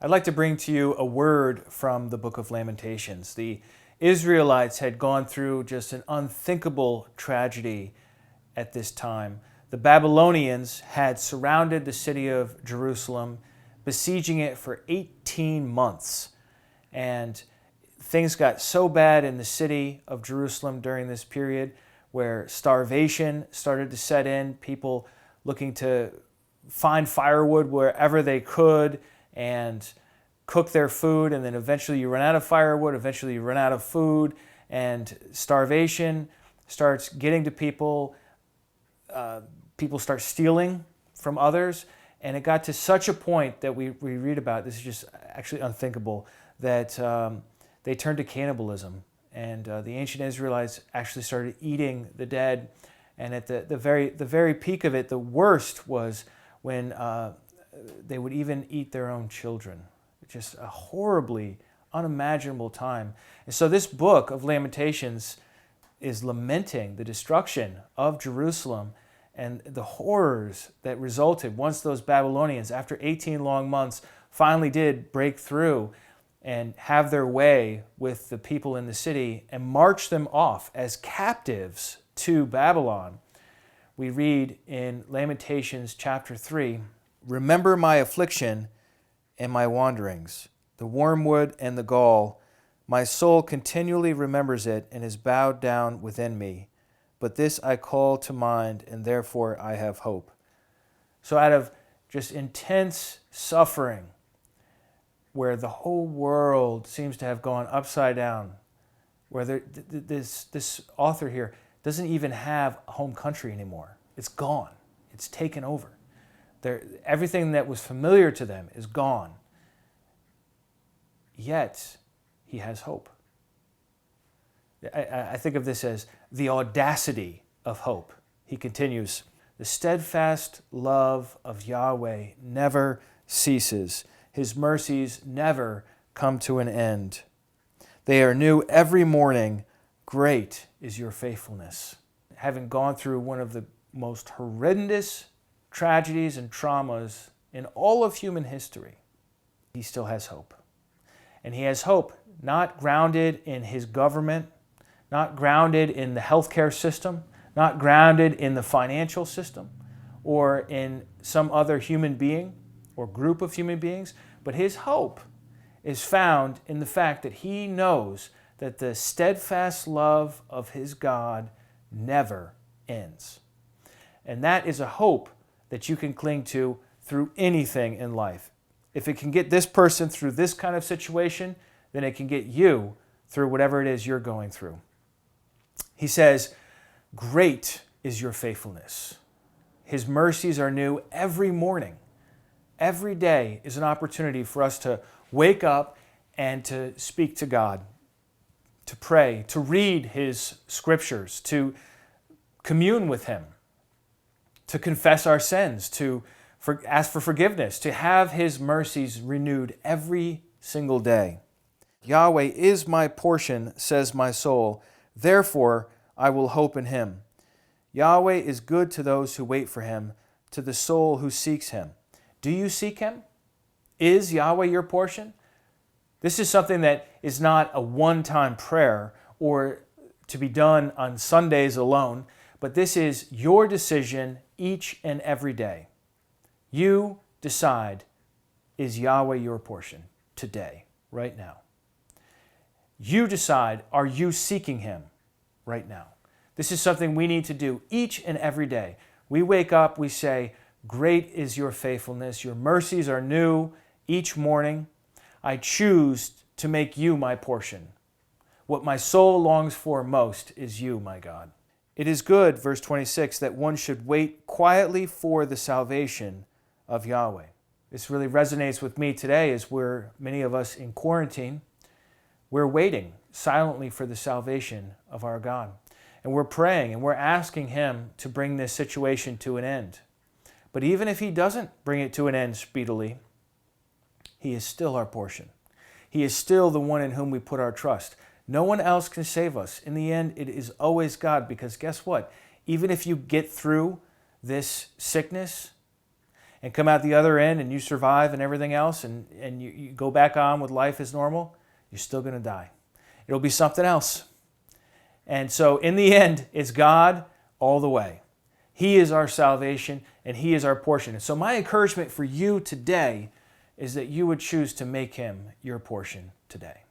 I'd like to bring to you a word from the book of Lamentations. The Israelites had gone through just an unthinkable tragedy at this time. The Babylonians had surrounded the city of Jerusalem, besieging it for 18 months. And things got so bad in the city of Jerusalem during this period where starvation started to set in, people looking to find firewood wherever they could and cook their food, and then eventually you run out of firewood, eventually you run out of food, and starvation starts getting to people. People start stealing from others, and it got to such a point that we read about, this is just actually unthinkable, that they turned to cannibalism, and the ancient Israelites actually started eating the dead. And at the very peak of it, the worst was when they would even eat their own children. Just a horribly unimaginable time. And so this book of Lamentations is lamenting the destruction of Jerusalem and the horrors that resulted once those Babylonians, after 18 long months, finally did break through and have their way with the people in the city and march them off as captives to Babylon. We read in Lamentations chapter 3, "Remember my affliction and my wanderings, the wormwood and the gall. My soul continually remembers it and is bowed down within me. But this I call to mind, and therefore I have hope." So out of just intense suffering, where the whole world seems to have gone upside down, where this author here doesn't even have a home country anymore. It's gone. It's taken over. Everything that was familiar to them is gone. Yet, he has hope. I think of this as the audacity of hope. He continues, "The steadfast love of Yahweh never ceases. His mercies never come to an end. They are new every morning. Great is your faithfulness." Having gone through one of the most horrendous tragedies and traumas in all of human history, he still has hope. And he has hope not grounded in his government, not grounded in the healthcare system, not grounded in the financial system, or in some other human being or group of human beings, but his hope is found in the fact that he knows that the steadfast love of his God never ends. And that is a hope that you can cling to through anything in life. If it can get this person through this kind of situation, then it can get you through whatever it is you're going through. He says, "Great is your faithfulness. His mercies are new every morning." Every day is an opportunity for us to wake up and to speak to God, to pray, to read his scriptures, to commune with him, to confess our sins, to ask for forgiveness, to have his mercies renewed every single day. "Yahweh is my portion, says my soul. Therefore I will hope in him. Yahweh is good to those who wait for him, to the soul who seeks him." Do you seek him? Is Yahweh your portion? This is something that is not a one-time prayer or to be done on Sundays alone, but this is your decision each and every day. You decide, is Yahweh your portion today, right now? You decide, are you seeking him right now? This is something we need to do each and every day. We wake up, we say, "Great is your faithfulness. Your mercies are new each morning. I choose to make you my portion. What my soul longs for most is you, my God." It is good, verse 26, that one should wait quietly for the salvation of Yahweh. This really resonates with me today as many of us in quarantine, we're waiting silently for the salvation of our God. And we're praying and we're asking him to bring this situation to an end. But even if he doesn't bring it to an end speedily, he is still our portion. He is still the one in whom we put our trust. No one else can save us. In the end, it is always God, because guess what? Even if you get through this sickness, and come out the other end and you survive and everything else and you go back on with life as normal, you're still going to die. It'll be something else. And so in the end, it's God all the way. He is our salvation and He is our portion. And so my encouragement for you today is that you would choose to make Him your portion today.